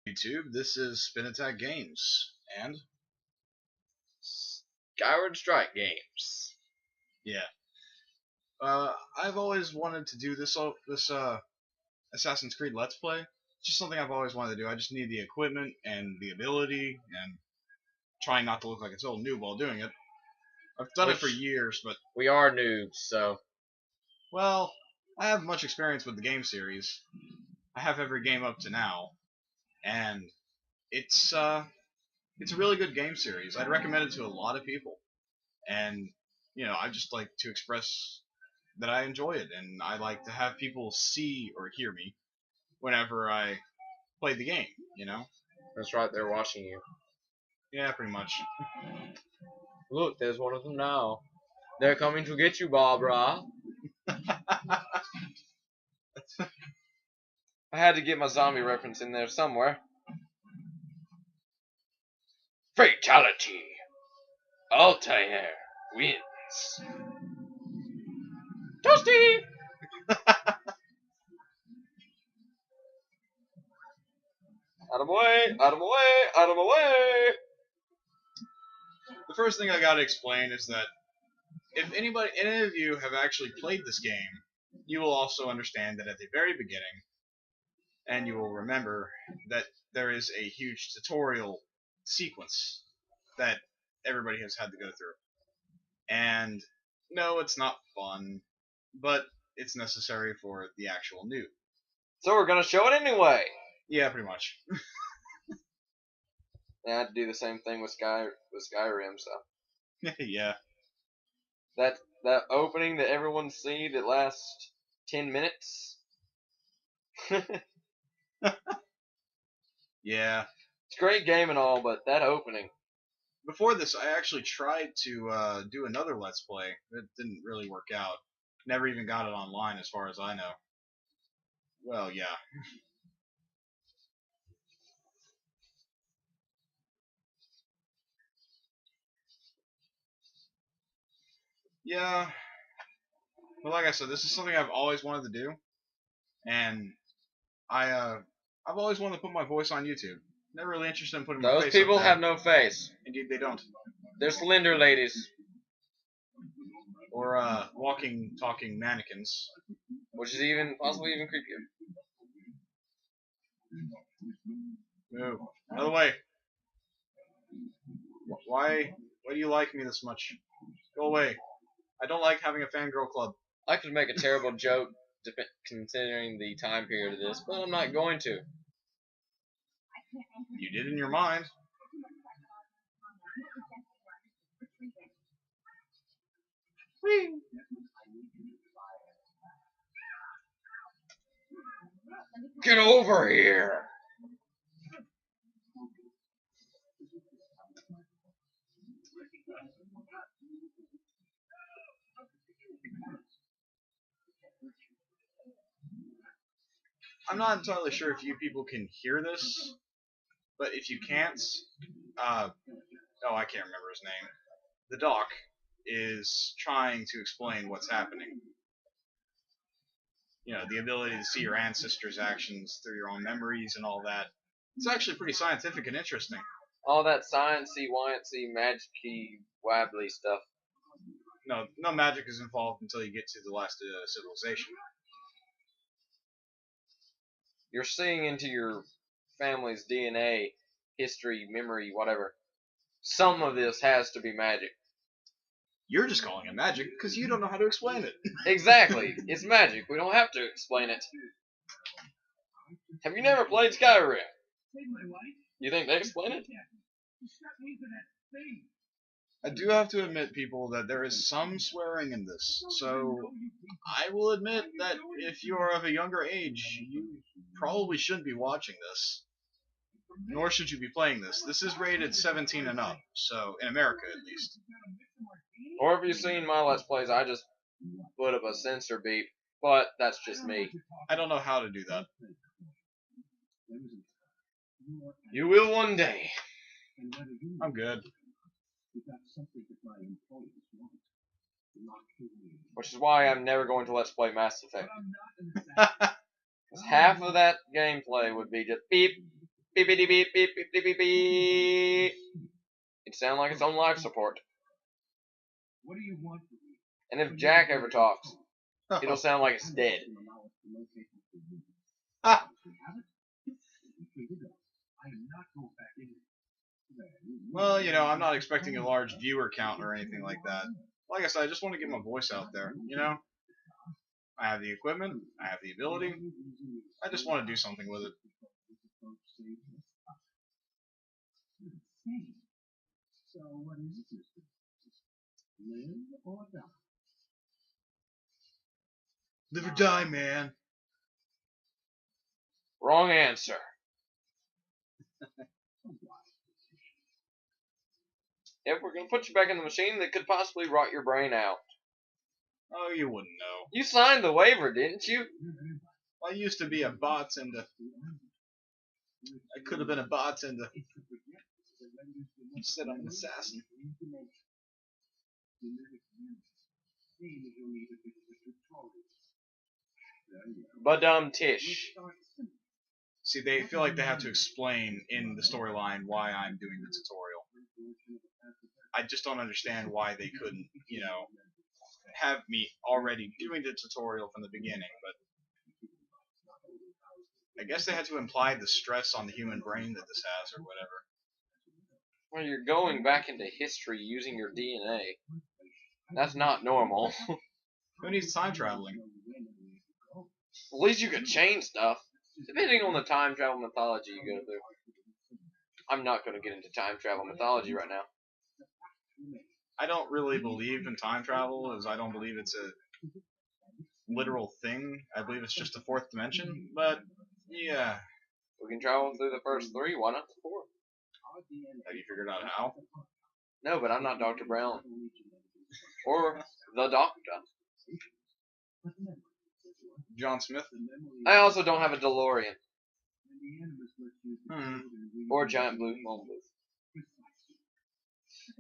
YouTube. This is SPINATTACK Games, and Skyward Strike games. yeah, I've always wanted to do this Assassin's Creed Let's Play. It's just something I've always wanted to do. I just need the equipment and the ability, and trying not to look like a total noob while doing it. I've done it for years, but We are noobs, so well, I have much experience with the game series. I have every game up to now, and it's it's a really good game series. I'd recommend it to a lot of people, and I just like to express that I enjoy it, and I like to have people see or hear me whenever I play the game. that's right. They're watching you. Yeah, pretty much. Look, there's one of them now. They're coming to get you, Barbara. I had to get my zombie reference in there somewhere. Fatality. Altair wins. Toasty! Out of my way! Out of my way! Out of my way! The first thing I gotta explain is that if any of you have actually played this game, you will also understand that at the very beginning, and you will remember that there is a huge tutorial sequence that everybody has had to go through. And no, it's not fun, but it's necessary for the actual noob. So we're gonna show it anyway. Yeah, pretty much. I had to do the same thing with Skyrim, so Yeah. that opening that everyone's seen that lasts 10 minutes. Yeah. It's a great game and all, but that opening. Before this, I actually tried to do another Let's Play. It didn't really work out. Never even got it online, as far as I know. Well, yeah. Yeah. But like I said, this is something I've always wanted to do, and I've always wanted to put my voice on YouTube. Never really interested in putting my Those face people up there. have no face. Indeed, they don't. They're slender ladies, Or walking, talking mannequins. which is even possibly even creepier. Move out of the way. Why do you like me this much? Go away. I don't like having a fangirl club. I could make a terrible joke considering the time period of this, but I'm not going to. You did in your mind. Whee! Get over here! I'm not entirely sure if you people can hear this, but if you can't, I can't remember his name. The doc is trying to explain what's happening. The ability to see your ancestors' actions through your own memories and all that. It's actually pretty scientific and interesting. All that sciencey, wiancy, magicy, wabbly stuff. No magic is involved until you get to the last civilization. You're seeing into your family's DNA, history, memory, whatever. Some of this has to be magic. You're just calling it magic because you don't know how to explain it. Exactly. It's magic. We don't have to explain it. Have you never played Skyrim? You think they explain it? I do have to admit, people, that there is some swearing in this. So I will admit that if you are of a younger age, you probably shouldn't be watching this. Nor should you be playing this. This is rated 17 and up, so in America at least. Or have you seen my Let's Plays? I just put up a censor beep, but that's just me. I don't know how to do that. You will one day. I'm good. Which is why I'm never going to Let's Play Mass Effect. Because half of that gameplay would be just beep, Beep beep beep beep beep beep beep beep. It sounds like its own life support. And if Jack ever talks, it'll sound like it's dead. Ah. Well, you know, I'm not expecting a large viewer count or anything like that. Like I said, I just want to get my voice out there, you know? I have the equipment, I have the ability, I just want to do something with it. Live or die, man. Wrong answer. If we're gonna put you back in the machine, that could possibly rot your brain out. Oh, you wouldn't know. You signed the waiver, didn't you? I used to be a bartender. I could have been a bartender. Instead, I'm an assassin. Tish. See, they feel like they have to explain in the storyline why I'm doing the tutorial. I just don't understand why they couldn't, you know, have me already doing the tutorial from the beginning, but I guess they had to imply the stress on the human brain that this has or whatever. Well, you're going back into history using your DNA. That's not normal. Who needs time traveling? At least you could change stuff, depending on the time travel mythology you go through. I'm not going to get into time travel mythology right now. I don't really believe in time travel, as I don't believe it's a literal thing. I believe it's just a fourth dimension, but yeah. We can travel through the first three, why not the fourth? Have you figured out how? No, but I'm not Dr. Brown. Or the Doctor. John Smith? I also don't have a DeLorean. Hmm. Or a giant blue phone booth.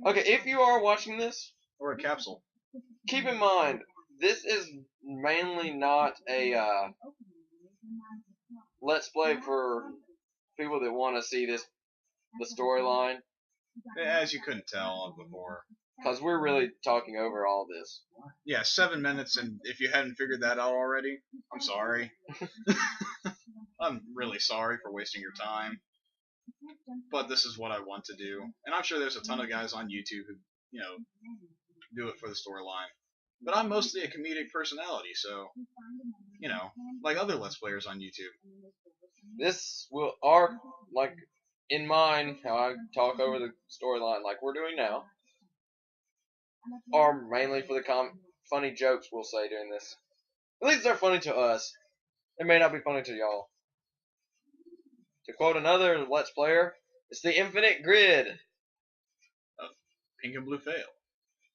Okay, if you are watching this, Or a capsule. keep in mind, this is mainly not a let's play for people that want to see the storyline. As you couldn't tell before. Because we're really talking over all this. Yeah, 7 minutes, and if you hadn't figured that out already, I'm sorry. I'm really sorry for wasting your time. But this is what I want to do. And I'm sure there's a ton of guys on YouTube who, you know, do it for the storyline. But I'm mostly a comedic personality, so, you know, like other Let's Players on YouTube. This will arc, like, in mind, how I talk over the storyline like we're doing now, are mainly for the funny jokes we'll say during this. At least they're funny to us. They may not be funny to y'all. To quote another Let's Player, it's the infinite grid. Of Pink and Blue Fail.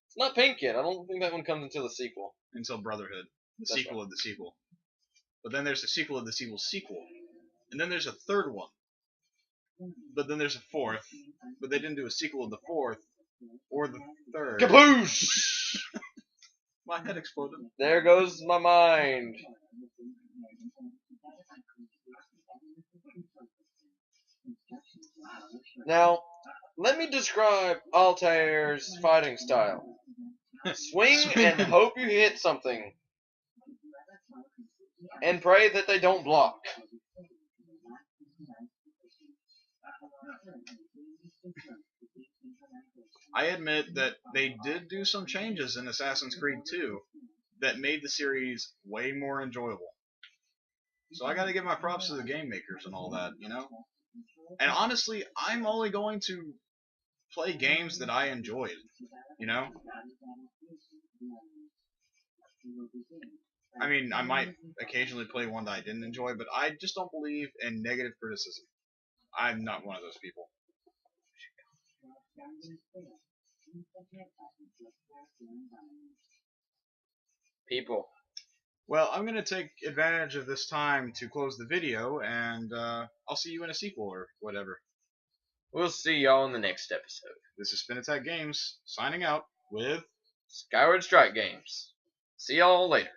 It's not pink yet. I don't think that one comes until the sequel. Until Brotherhood. The That's sequel right. of the sequel. But then there's a sequel of the sequel's sequel. And then there's a third one. But then there's a fourth. But they didn't do a sequel of the fourth. Or the third. Kaboosh! My head exploded. There goes my mind. Now, let me describe Altair's fighting style. Swing and hope you hit something. And pray that they don't block. I admit that they did do some changes in Assassin's Creed 2 that made the series way more enjoyable. So I gotta give my props to the game makers and all that, you know? And honestly, I'm only going to play games that I enjoyed, you know? I mean, I might occasionally play one that I didn't enjoy, but I just don't believe in negative criticism. I'm not one of those people. People. Well, I'm going to take advantage of this time to close the video, and I'll see you in a sequel or whatever. We'll see y'all in the next episode. This is SPINATTACK Games, signing out with Skyward Strike Games. See y'all later.